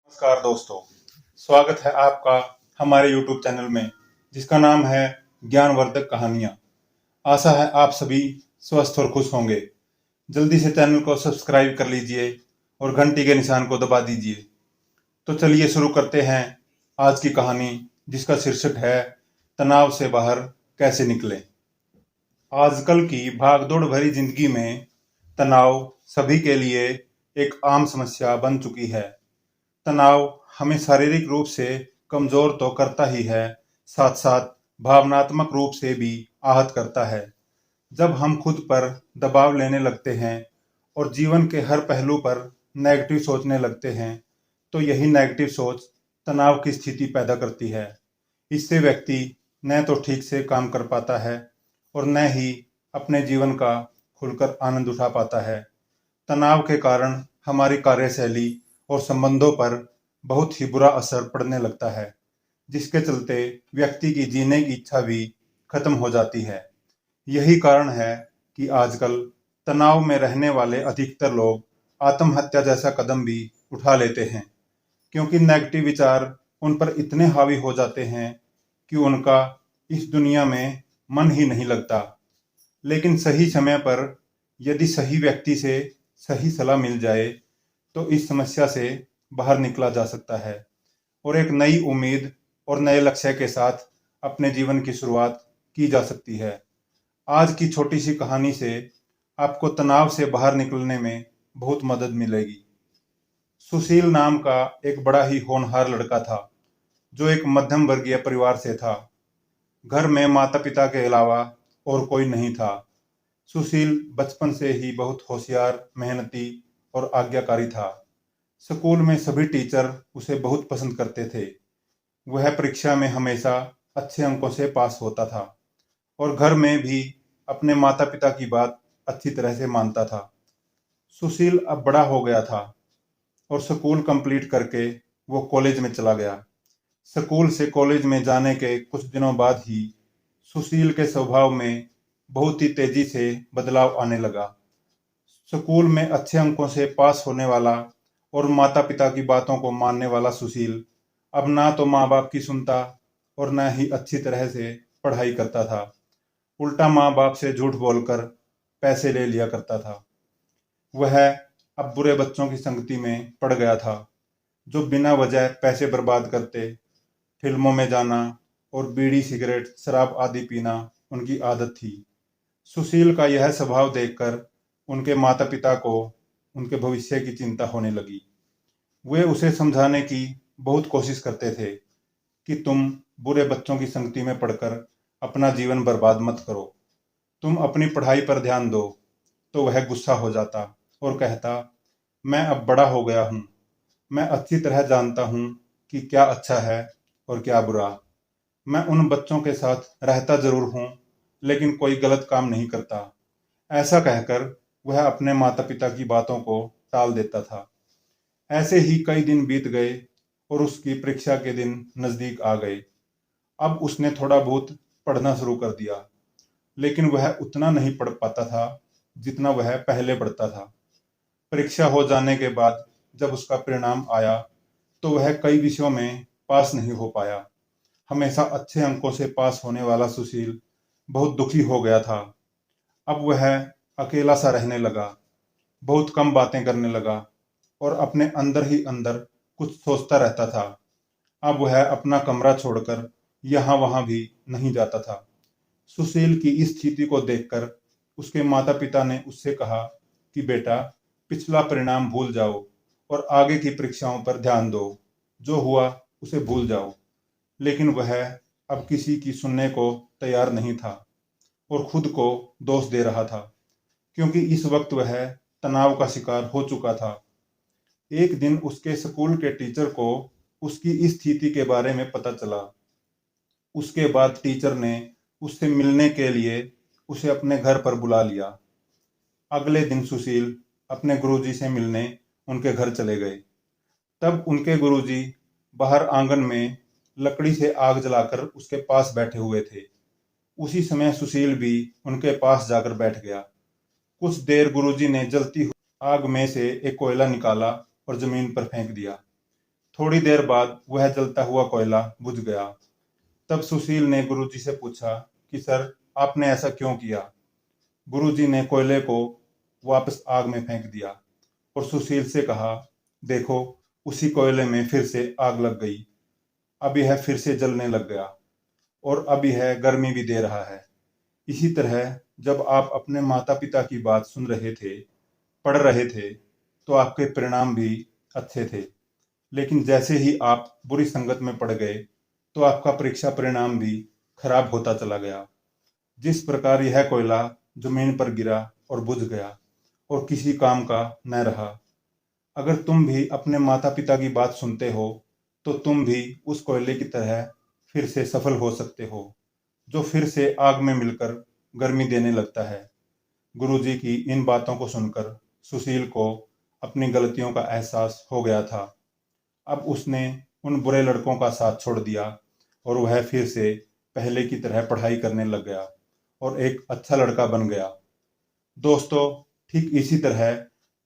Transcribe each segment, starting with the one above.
नमस्कार दोस्तों, स्वागत है आपका हमारे YouTube चैनल में जिसका नाम है ज्ञानवर्धक कहानियां। आशा है आप सभी स्वस्थ और खुश होंगे। जल्दी से चैनल को सब्सक्राइब कर लीजिए और घंटी के निशान को दबा दीजिए। तो चलिए शुरू करते हैं आज की कहानी जिसका शीर्षक है तनाव से बाहर कैसे निकलें। आजकल की भागदौड़ भरी जिंदगी में तनाव सभी के लिए एक आम समस्या बन चुकी है। तनाव हमें शारीरिक रूप से कमजोर तो करता ही है, साथ साथ भावनात्मक रूप से भी आहत करता है। जब हम खुद पर दबाव लेने लगते हैं और जीवन के हर पहलू पर नेगेटिव सोचने लगते हैं, तो यही नेगेटिव सोच तनाव की स्थिति पैदा करती है। इससे व्यक्ति न तो ठीक से काम कर पाता है और न ही अपने जीवन का खुलकर आनंद उठा पाता है। तनाव के कारण हमारी कार्यशैली और संबंधों पर बहुत ही बुरा असर पड़ने लगता है, जिसके चलते व्यक्ति की जीने की इच्छा भी खत्म हो जाती है। यही कारण है कि आजकल तनाव में रहने वाले अधिकतर लोग आत्महत्या जैसा कदम भी उठा लेते हैं, क्योंकि नेगेटिव विचार उन पर इतने हावी हो जाते हैं कि उनका इस दुनिया में मन ही नहीं लगता। लेकिन सही समय पर यदि सही व्यक्ति से सही सलाह मिल जाए तो इस समस्या से बाहर निकला जा सकता है और एक नई उम्मीद और नए लक्ष्य के साथ अपने जीवन की शुरुआत की जा सकती है। आज की छोटी सी कहानी से आपको तनाव से बाहर निकलने में बहुत मदद मिलेगी। सुशील नाम का एक बड़ा ही होनहार लड़का था, जो एक मध्यम वर्गीय परिवार से था। घर में माता पिता के अलावा और कोई नहीं था। सुशील बचपन से ही बहुत होशियार, मेहनती और आज्ञाकारी था। स्कूल में सभी टीचर उसे बहुत पसंद करते थे। वह परीक्षा में हमेशा अच्छे अंकों से पास होता था और घर में भी अपने माता पिता की बात अच्छी तरह से मानता था। सुशील अब बड़ा हो गया था और स्कूल कंप्लीट करके वो कॉलेज में चला गया। स्कूल से कॉलेज में जाने के कुछ दिनों बाद ही सुशील के स्वभाव में बहुत ही तेजी से बदलाव आने लगा। स्कूल में अच्छे अंकों से पास होने वाला और माता पिता की बातों को मानने वाला सुशील अब ना तो माँ बाप की सुनता और न ही अच्छी तरह से पढ़ाई करता था। उल्टा माँ बाप से झूठ बोलकर पैसे ले लिया करता था। वह अब बुरे बच्चों की संगति में पड़ गया था, जो बिना वजह पैसे बर्बाद करते। फिल्मों में जाना और बीड़ी सिगरेट शराब आदि पीना उनकी आदत थी। सुशील का यह स्वभाव देखकर उनके माता पिता को उनके भविष्य की चिंता होने लगी। वे उसे समझाने की बहुत कोशिश करते थे कि तुम बुरे बच्चों की संगति में पड़कर अपना जीवन बर्बाद मत करो, तुम अपनी पढ़ाई पर ध्यान दो। तो वह गुस्सा हो जाता और कहता, मैं अब बड़ा हो गया हूँ, मैं अच्छी तरह जानता हूँ कि क्या अच्छा है और क्या बुरा। मैं उन बच्चों के साथ रहता जरूर हूँ, लेकिन कोई गलत काम नहीं करता। ऐसा कहकर वह अपने माता पिता की बातों को टाल देता था। ऐसे ही कई दिन बीत गए और उसकी परीक्षा के दिन नजदीक आ गए। अब उसने थोड़ा बहुत पढ़ना शुरू कर दिया, लेकिन वह उतना नहीं पढ़ पाता था जितना वह पहले पढ़ता था। परीक्षा हो जाने के बाद जब उसका परिणाम आया तो वह कई विषयों में पास नहीं हो पाया। हमेशा अच्छे अंकों से पास होने वाला सुशील बहुत दुखी हो गया था। अब वह अकेला सा रहने लगा, बहुत कम बातें करने लगा और अपने अंदर ही अंदर कुछ सोचता रहता था। अब वह अपना कमरा छोड़कर यहाँ वहां भी नहीं जाता था। सुशील की इस स्थिति को देखकर उसके माता पिता ने उससे कहा कि बेटा, पिछला परिणाम भूल जाओ और आगे की परीक्षाओं पर ध्यान दो। जो हुआ उसे भूल जाओ। लेकिन वह अब किसी की सुनने को तैयार नहीं था और खुद को दोष दे रहा था, क्योंकि इस वक्त वह तनाव का शिकार हो चुका था। एक दिन उसके स्कूल के टीचर को उसकी इस स्थिति के बारे में पता चला। उसके बाद टीचर ने उससे मिलने के लिए उसे अपने घर पर बुला लिया। अगले दिन सुशील अपने गुरुजी से मिलने उनके घर चले गए। तब उनके गुरुजी बाहर आंगन में लकड़ी से आग जलाकर उसके पास बैठे हुए थे। उसी समय सुशील भी उनके पास जाकर बैठ गया। कुछ देर गुरुजी ने जलती हुई आग में से एक कोयला निकाला और जमीन पर फेंक दिया। थोड़ी देर बाद वह जलता हुआ कोयला बुझ गया। तब सुशील ने गुरुजी से पूछा कि सर, आपने ऐसा क्यों किया? गुरुजी ने कोयले को वापस आग में फेंक दिया और सुशील से कहा, देखो, उसी कोयले में फिर से आग लग गई। अब यह फिर से जलने लग गया और अब यह गर्मी भी दे रहा है। इसी तरह जब आप अपने माता पिता की बात सुन रहे थे, पढ़ रहे थे, तो आपके परिणाम भी अच्छे थे। लेकिन जैसे ही आप बुरी संगत में पड़ गए तो आपका परीक्षा परिणाम भी खराब होता चला गया। जिस प्रकार यह कोयला जमीन पर गिरा और बुझ गया और किसी काम का न रहा। अगर तुम भी अपने माता पिता की बात सुनते हो तो तुम भी उस कोयले की तरह फिर से सफल हो सकते हो, जो फिर से आग में मिलकर गर्मी देने लगता है। गुरुजी की इन बातों को सुनकर सुशील को अपनी गलतियों का एहसास हो गया था। अब उसने उन बुरे लड़कों का साथ छोड़ दिया और वह फिर से पहले की तरह पढ़ाई करने लग गया और एक अच्छा लड़का बन गया। दोस्तों, ठीक इसी तरह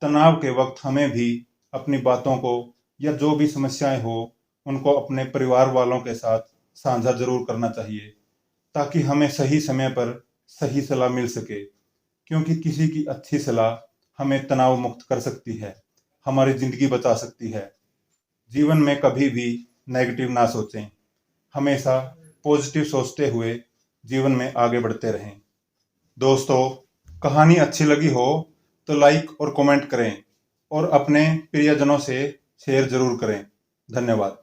तनाव के वक्त हमें भी अपनी बातों को या जो भी समस्याएं हो उनको अपने परिवार वालों के साथ साझा जरूर करना चाहिए, ताकि हमें सही समय पर सही सलाह मिल सके। क्योंकि किसी की अच्छी सलाह हमें तनाव मुक्त कर सकती है, हमारी जिंदगी बचा सकती है। जीवन में कभी भी नेगेटिव ना सोचें, हमेशा पॉजिटिव सोचते हुए जीवन में आगे बढ़ते रहें। दोस्तों, कहानी अच्छी लगी हो तो लाइक और कमेंट करें और अपने प्रियजनों से शेयर जरूर करें। धन्यवाद।